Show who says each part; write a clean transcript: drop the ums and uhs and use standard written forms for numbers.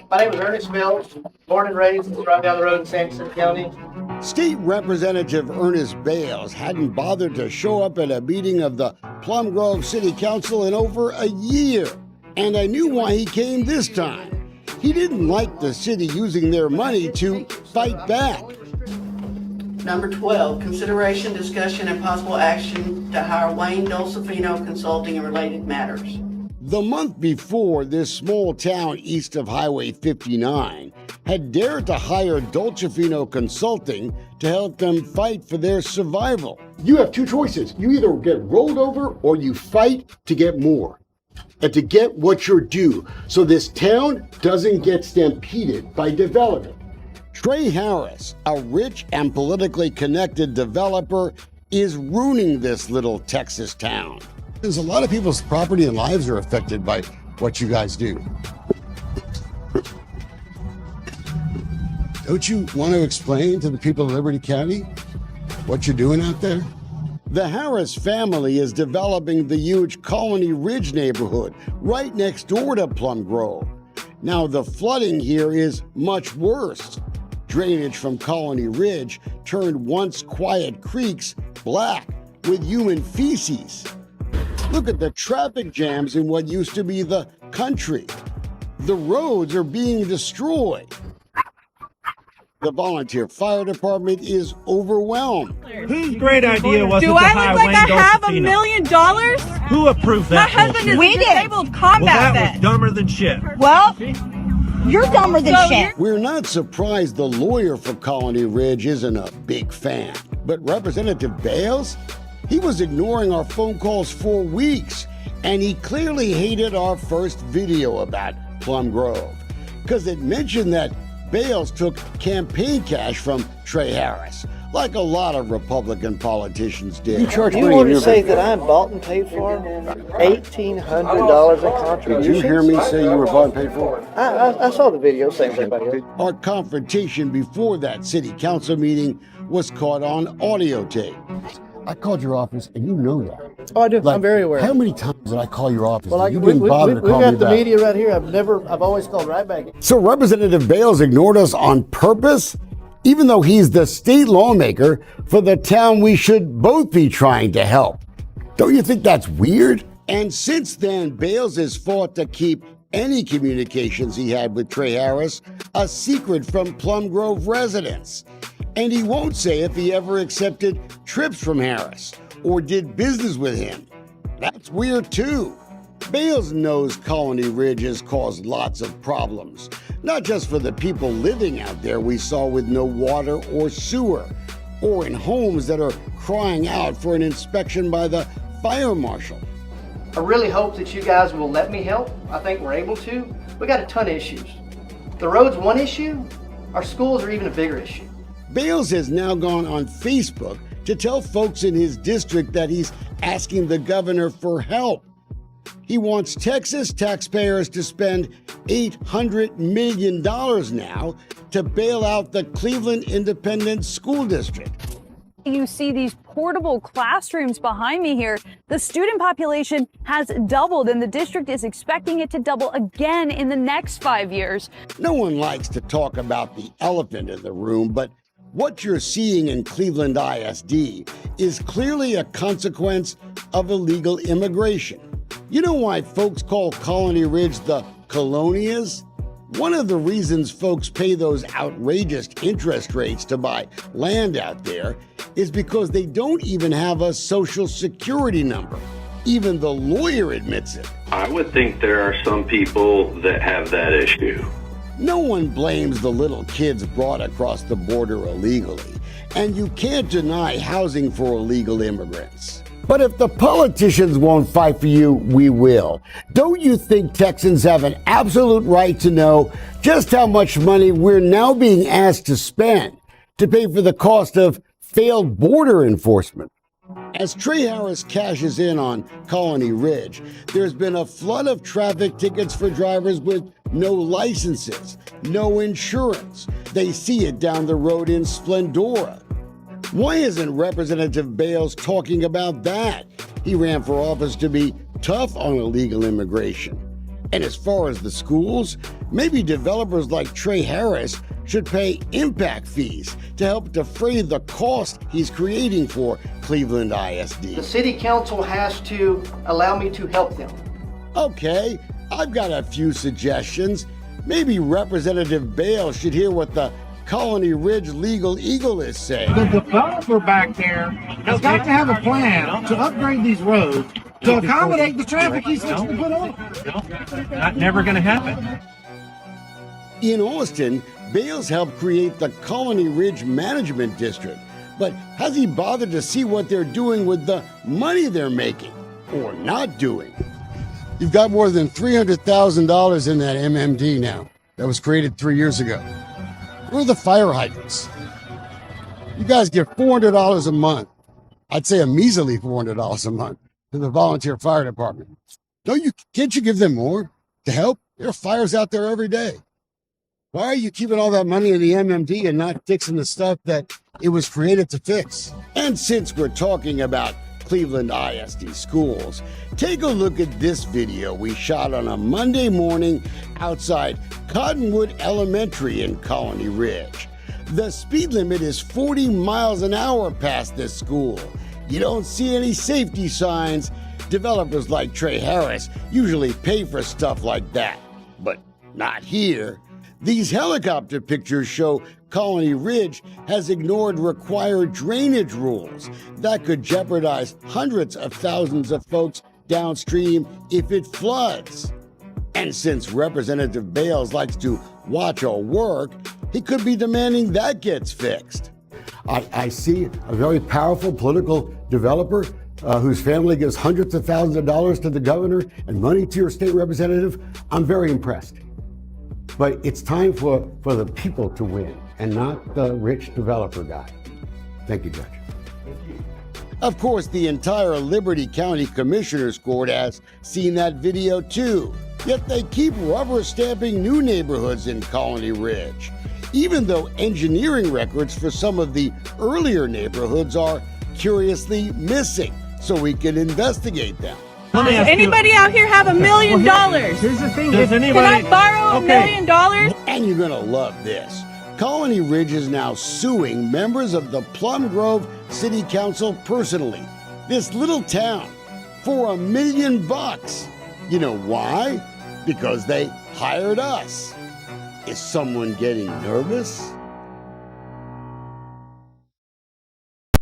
Speaker 1: My name is Ernest Bailes, born and raised right down the road in Sampson County.
Speaker 2: State Representative Ernest Bailes hadn't bothered to show up at a meeting of the Plum Grove City Council in over a year. And I knew why he came this time. He didn't like the city using their money to fight back.
Speaker 3: Number 12, consideration, discussion, and possible action to hire Wayne Dolcefino Consulting and Related Matters.
Speaker 2: The month before, this small town east of Highway 59 had dared to hire Dolcefino Consulting to help them fight for their survival. You have two choices. You either get rolled over or you fight to get more and to get what you're due so this town doesn't get stampeded by development. Trey Harris, a rich and politically connected developer, is ruining this little Texas town. There's a lot of people's property and lives are affected by what you guys do. Don't you want to explain to the people of Liberty County what you're doing out there? The Harris family is developing the huge Colony Ridge neighborhood right next door to Plum Grove. Now, the flooding here is much worse. Drainage from Colony Ridge turned once quiet creeks black with human feces. Look at the traffic jams in what used to be the country. The roads are being destroyed. The volunteer fire department is overwhelmed.
Speaker 4: Whose great idea was it to hire
Speaker 5: Do I look like I have $1 million?
Speaker 4: Who approved that?
Speaker 5: My husband is
Speaker 4: bullshit?
Speaker 5: a disabled combat
Speaker 4: Well, that
Speaker 5: vet.
Speaker 4: was dumber than shit.
Speaker 5: Well, you're dumber than shit.
Speaker 2: We're not surprised the lawyer for Colony Ridge isn't a big fan. But Representative Bailes, he was ignoring our phone calls for weeks, and he clearly hated our first video about Plum Grove, because it mentioned that Bailes took campaign cash from Trey Harris, like a lot of Republican politicians did.
Speaker 1: You want to say that I'm bought and paid for? $1,800 in contributions?
Speaker 2: Did you hear me say you were bought and paid for?
Speaker 1: I saw the video, same as everybody else.
Speaker 2: Our confrontation before that city council meeting was caught on audio tape. I called your office, and you know that.
Speaker 1: Oh, I do. I'm very aware.
Speaker 2: How many times did I call your office?
Speaker 1: Well,
Speaker 2: you didn't bother to
Speaker 1: we
Speaker 2: call
Speaker 1: got
Speaker 2: me
Speaker 1: the
Speaker 2: back.
Speaker 1: media right here. I've always called right back.
Speaker 2: So Representative Bailes ignored us on purpose, even though he's the state lawmaker for the town we should both be trying to help. Don't you think that's weird? And since then, Bailes has fought to keep any communications he had with Trey Harris a secret from Plum Grove residents. And he won't say if he ever accepted trips from Harris or did business with him. That's weird too. Bailes knows Colony Ridge has caused lots of problems, not just for the people living out there we saw with no water or sewer, or in homes that are crying out for an inspection by the fire marshal.
Speaker 1: I really hope that you guys will let me help. I think we're able to. We got a ton of issues. The road's one issue. Our schools are even a bigger issue.
Speaker 2: Bailes has now gone on Facebook to tell folks in his district that he's asking the governor for help. He wants Texas taxpayers to spend $800 million now to bail out the Cleveland Independent School District.
Speaker 6: You see these portable classrooms behind me here. The student population has doubled, and the district is expecting it to double again in the next 5 years.
Speaker 2: No one likes to talk about the elephant in the room, but what you're seeing in Cleveland ISD is clearly a consequence of illegal immigration. You know why folks call Colony Ridge the Colonias? One of the reasons folks pay those outrageous interest rates to buy land out there is because they don't even have a social security number. Even the lawyer admits it.
Speaker 7: I would think there are some people that have that issue.
Speaker 2: No one blames the little kids brought across the border illegally, and you can't deny housing for illegal immigrants. But if the politicians won't fight for you, we will. Don't you think Texans have an absolute right to know just how much money we're now being asked to spend to pay for the cost of failed border enforcement? As Trey Harris cashes in on Colony Ridge, there's been a flood of traffic tickets for drivers with no licenses, no insurance. They see it down the road in Splendora. Why isn't Representative Bailes talking about that? He ran for office to be tough on illegal immigration. And as far as the schools, maybe developers like Trey Harris should pay impact fees to help defray the cost he's creating for Cleveland ISD.
Speaker 1: The city council has to allow me to help them.
Speaker 2: Okay, I've got a few suggestions. Maybe Representative Bailes should hear what the Colony Ridge Legal Eagle is saying.
Speaker 8: The developer back there has got to have a plan to upgrade these roads to accommodate the traffic he's looking to put on.
Speaker 4: Not never going to happen.
Speaker 2: In Austin, Bailes helped create the Colony Ridge Management District. But has he bothered to see what they're doing with the money they're making? Or not doing? You've got more than $300,000 in that MMD now. That was created 3 years ago. Where are the fire hydrants? You guys give $400 a month. I'd say a measly $400 a month to the volunteer fire department. Can't you give them more to help? There are fires out there every day. Why are you keeping all that money in the MMD and not fixing the stuff that it was created to fix? And since we're talking about Cleveland ISD schools, take a look at this video we shot on a Monday morning outside Cottonwood Elementary in Colony Ridge. The speed limit is 40 miles an hour past this school. You don't see any safety signs. Developers like Trey Harris usually pay for stuff like that, but not here. These helicopter pictures show Colony Ridge has ignored required drainage rules that could jeopardize hundreds of thousands of folks downstream if it floods. And since Representative Bailes likes to watch our work, he could be demanding that gets fixed.
Speaker 9: I see a very powerful political developer whose family gives hundreds of thousands of dollars to the governor and money to your state representative. I'm very impressed. But it's time for the people to win and not the rich developer guy. Thank you, Judge.
Speaker 2: Of course, the entire Liberty County Commissioners Court has seen that video too. Yet they keep rubber stamping new neighborhoods in Colony Ridge, even though engineering records for some of the earlier neighborhoods are curiously missing, so we can investigate them.
Speaker 5: Anybody out here have $1 million?
Speaker 8: Here's the thing.
Speaker 4: Does
Speaker 5: Can
Speaker 4: anybody?
Speaker 5: I borrow $1 million?
Speaker 2: And you're gonna love this. Colony Ridge is now suing members of the Plum Grove City Council personally, this little town, for $1 million. You know why? Because they hired us. Is someone getting nervous?